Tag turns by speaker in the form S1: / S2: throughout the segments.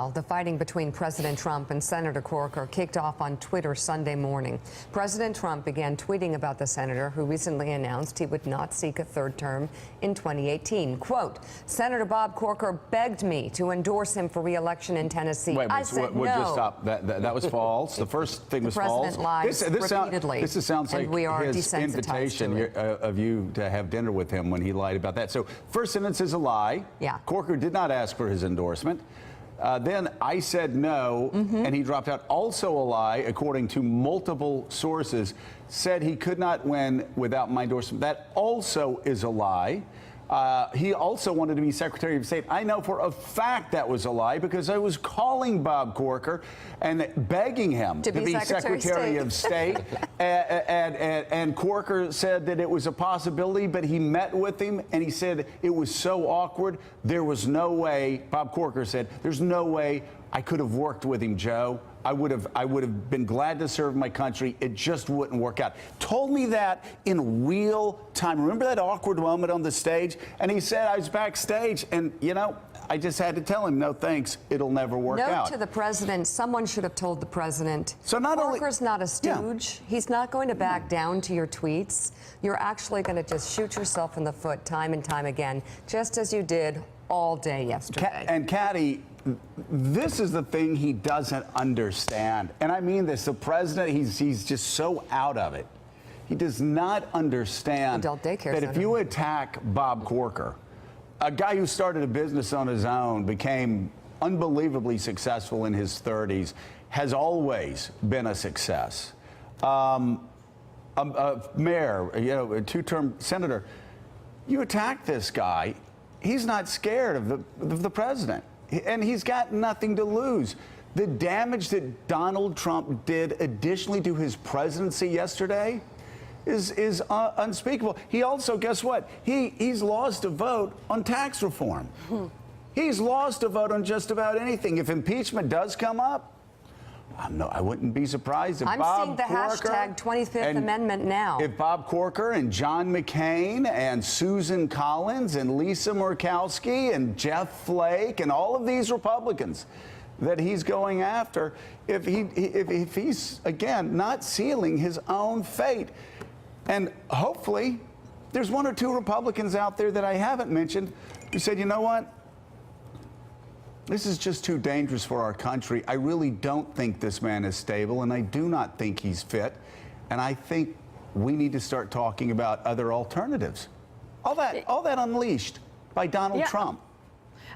S1: The fighting between President Trump and Senator Corker kicked off on Twitter Sunday morning. President Trump began tweeting about the senator who recently announced he would not seek a third term in 2018. Quote, Senator Bob Corker begged me to endorse him for re-election in Tennessee. I said no.
S2: Just stop. That was false. The first thing was false.
S1: The president lies repeatedly.
S2: This sounds like
S1: we are
S2: his invitation of you to have dinner with him when he lied about that. So first sentence is a lie.
S1: Yeah.
S2: Corker did not ask for his endorsement. Then I said no, and he dropped out. Also a lie, according to multiple sources, said he could not win without my endorsement. That also is a lie. He also wanted to be Secretary of State. I know for a fact that was a lie because I was calling Bob Corker and begging him to be Secretary of State. and Corker said that it was a possibility, but he met with him and he said it was so awkward. There was no way, Bob Corker said, there's no way I could have worked with him, Joe. I would have been glad to serve my country. It just wouldn't work out. Told me that in real time. Remember that awkward moment on the stage? And he said I was backstage, and you know, I just had to tell him, no thanks, it'll never work out.
S1: Note to the president, someone should have told the president.
S2: So
S1: Corker's not a stooge. He's not going to back down to your tweets. You're actually going to just shoot yourself in the foot time and time again, just as you did all day yesterday.
S2: And Caddy, this is the thing he doesn't understand. And I mean this, the president, he's just so out of it. He does not understand that if you attack Bob Corker, a guy who started a business on his own, became unbelievably successful in his 30s, has always been a success. A mayor, you know, a two-term senator, you attack this guy, he's not scared of the president. And he's got nothing to lose. The damage that Donald Trump did additionally to his presidency yesterday is unspeakable. He also, guess what? He's lost a vote on tax reform. He's lost a vote on just about anything. If impeachment does come up, I wouldn't be surprised if
S1: I'm
S2: Bob
S1: seeing the
S2: Corker
S1: hashtag 25th Amendment now.
S2: If Bob Corker and John McCain and Susan Collins and Lisa Murkowski and Jeff Flake and all of these Republicans that he's going after, if he's, again, not sealing his own fate. And hopefully there's one or two Republicans out there that I haven't mentioned who said, you know what? This is just too dangerous for our country. I really don't think this man is stable, and I do not think he's fit. And I think we need to start talking about other alternatives. All that unleashed by Donald Trump.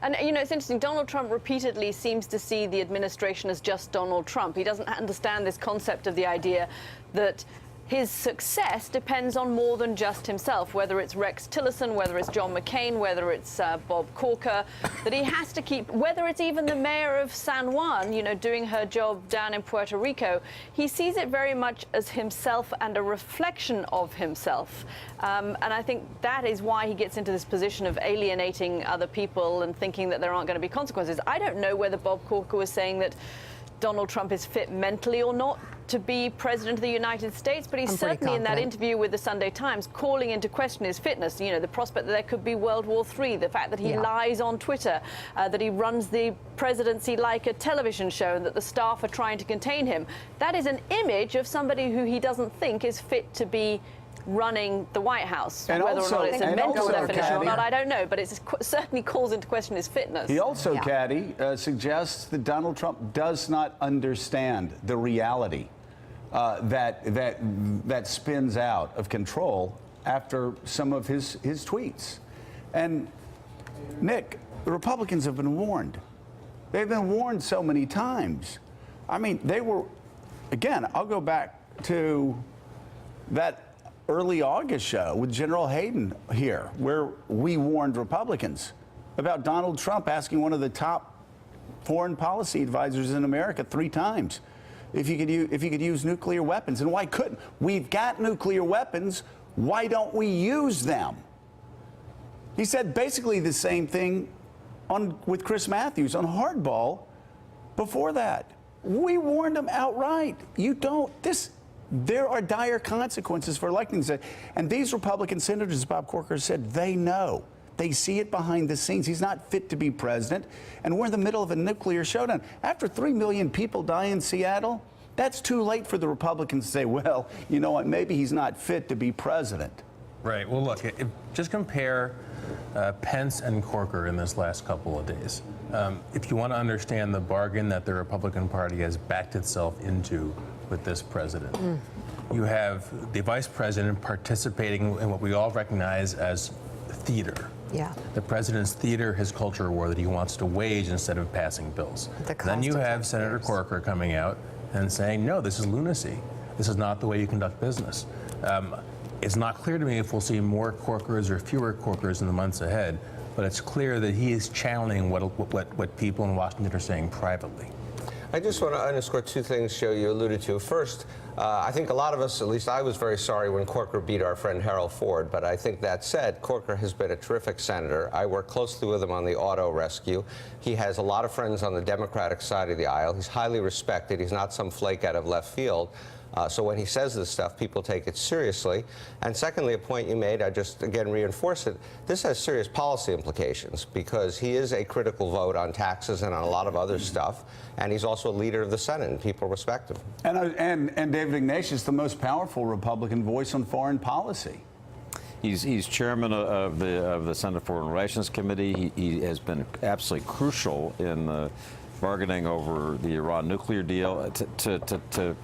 S3: And, you know, it's interesting. Donald Trump repeatedly seems to see the administration as just Donald Trump. He doesn't understand this concept of the idea that his success depends on more than just himself, whether it's Rex Tillerson, whether it's John McCain, whether it's Bob Corker, that he has to keep, whether it's even the mayor of San Juan, you know, doing her job down in Puerto Rico. He sees it very much as himself and a reflection of himself. And I think that is why he gets into this position of alienating other people and thinking that there aren't going to be consequences. I don't know whether Bob Corker was saying that Donald Trump is fit mentally or not to be president of the United States, but he's certainly in that interview with the Sunday Times calling into question his fitness. You know, the prospect that there could be World War III, the fact that he lies on Twitter, that he runs the presidency like a television show and that the staff are trying to contain him. That is an image of somebody who he doesn't think is fit to be running the White House.
S2: And
S3: whether
S2: also,
S3: or not it's a mental definition or not, I don't know, but it certainly calls into question his fitness.
S2: He also, Caddy, suggests that Donald Trump does not understand the reality that spins out of control after some of his tweets. And, Nick, the Republicans have been warned. They've been warned so many times. I mean, they were, again, I'll go back to that early August show with General Hayden here, where we warned Republicans about Donald Trump asking one of the top foreign policy advisors in America 3 times if he could use nuclear weapons. And why couldn't? We've got nuclear weapons. Why don't we use them? He said basically the same thing with Chris Matthews on Hardball before that. We warned him outright. There are dire consequences for electing. And these Republican senators, Bob Corker said, they know. They see it behind the scenes. He's not fit to be president, and we're in the middle of a nuclear showdown. After 3 million people die in Seattle, that's too late for the Republicans to say, well, you know what, maybe he's not fit to be president.
S4: Right. Well, look, just compare Pence and Corker in this last couple of days. If you want to understand the bargain that the Republican Party has backed itself into with this president, you have the vice president participating in what we all recognize as theater.
S1: Yeah.
S4: The president's theater, his culture war that he wants to wage instead of passing bills. Then you have Senator Corker coming out and saying, no, this is lunacy. This is not the way you conduct business. It's not clear to me if we'll see more Corkers or fewer Corkers in the months ahead, but it's clear that he is channeling what people in Washington are saying privately.
S5: I just want to underscore two things, Joe, you alluded to. First, I think a lot of us, at least I was very sorry when Corker beat our friend Harold Ford, but I think that said, Corker has been a terrific senator. I work closely with him on the auto rescue. He has a lot of friends on the Democratic side of the aisle. He's highly respected. He's not some flake out of left field. So when he says this stuff, people take it seriously. And secondly, a point you made, I just again reinforce it, this has serious policy implications because he is a critical vote on taxes and on a lot of other stuff. And he's also a leader of the Senate, and people respect him.
S2: And David Ignatius, the most powerful Republican voice on foreign policy.
S6: He's chairman of the Senate Foreign Relations Committee. He has been absolutely crucial in the bargaining over the Iran nuclear deal. To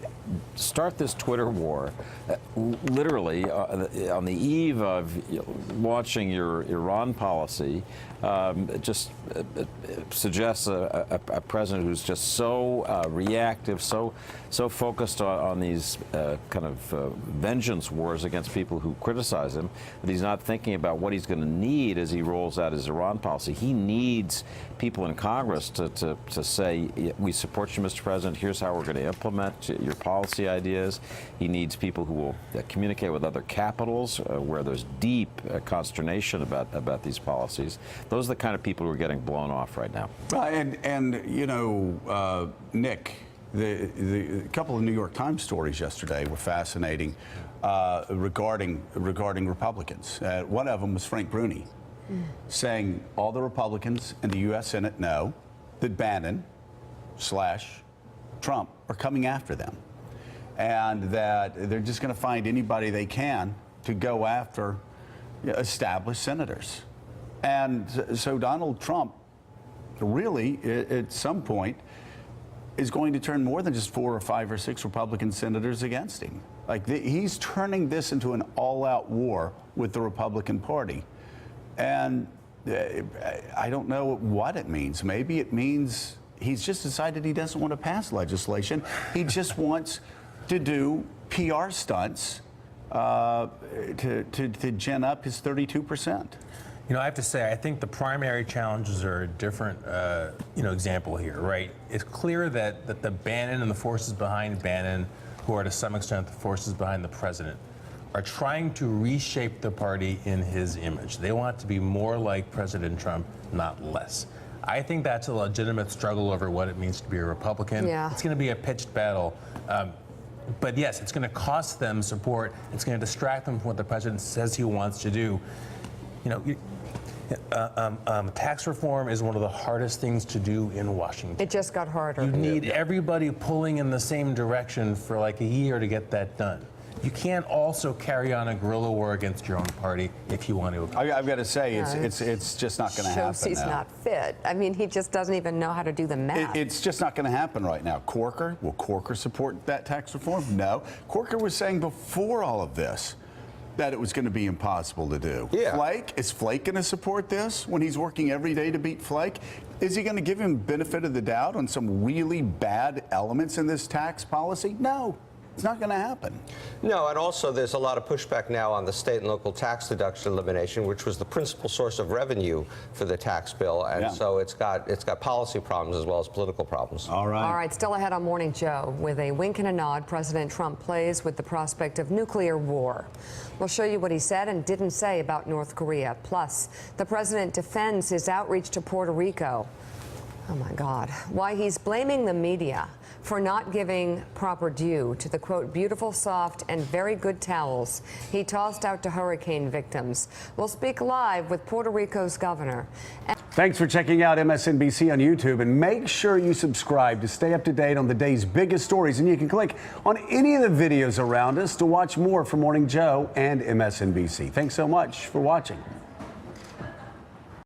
S6: start this Twitter war, literally on the eve of launching your Iran policy, just suggests a president who's just so reactive, so focused on these kind of vengeance wars against people who criticize him, that he's not thinking about what he's going to need as he rolls out his Iran policy. He needs people in Congress to say, we support you, Mr. President, here's how we're going to implement your policy ideas. He needs people who will communicate with other capitals where there's deep consternation about these policies. Those are the kind of people who are getting blown off right now.
S2: And you know, Nick, the couple of New York Times stories yesterday were fascinating regarding Republicans. One of them was Frank Bruni saying all the Republicans in the U.S. Senate know that Bannon/Trump are coming after them, and that they're just going to find anybody they can to go after established senators. And so Donald Trump really, at some point, is going to turn more than just 4 or 5 or 6 Republican senators against him. Like, he's turning this into an all-out war with the Republican Party. And I don't know what it means. Maybe it means he's just decided he doesn't want to pass legislation. He just wants to do PR stunts to gin up his 32%.
S4: You know, I have to say, I think the primary challenges are a different, example here, right? It's clear that the Bannon and the forces behind Bannon, who are to some extent the forces behind the president, are trying to reshape the party in his image. They want to be more like President Trump, not less. I think that's a legitimate struggle over what it means to be a Republican.
S1: Yeah.
S4: It's going to be a pitched battle. But yes, it's going to cost them support. It's going to distract them from what the president says he wants to do. You know, tax reform is one of the hardest things to do in Washington.
S1: It just got harder.
S4: You need everybody pulling in the same direction for like a year to get that done. You can't also carry on a guerrilla war against your own party if you want to.
S2: I've got to say, it's just not going to happen.
S1: Shows he's not fit. I mean, he just doesn't even know how to do the math.
S2: It's just not going to happen right now. Corker, will Corker support that tax reform? No. Corker was saying before all of this that it was going to be impossible to do.
S5: Yeah.
S2: Flake, is Flake going to support this when he's working every day to beat Flake? Is he going to give him benefit of the doubt on some really bad elements in this tax policy? No. It's not going to happen.
S5: No, and also there's a lot of pushback now on the state and local tax deduction elimination, which was the principal source of revenue for the tax bill, and so it's got policy problems as well as political problems.
S2: All right.
S1: All right, still ahead on Morning Joe. With a wink and a nod, President Trump plays with the prospect of nuclear war. We'll show you what he said and didn't say about North Korea. Plus, the president defends his outreach to Puerto Rico. Oh my God. Why he's blaming the media for not giving proper due to the, quote, beautiful, soft, and very good towels he tossed out to hurricane victims. We'll speak live with Puerto Rico's governor.
S2: Thanks for checking out MSNBC on YouTube, and make sure you subscribe to stay up to date on the day's biggest stories. And you can click on any of the videos around us to watch more from Morning Joe and MSNBC. Thanks so much for watching.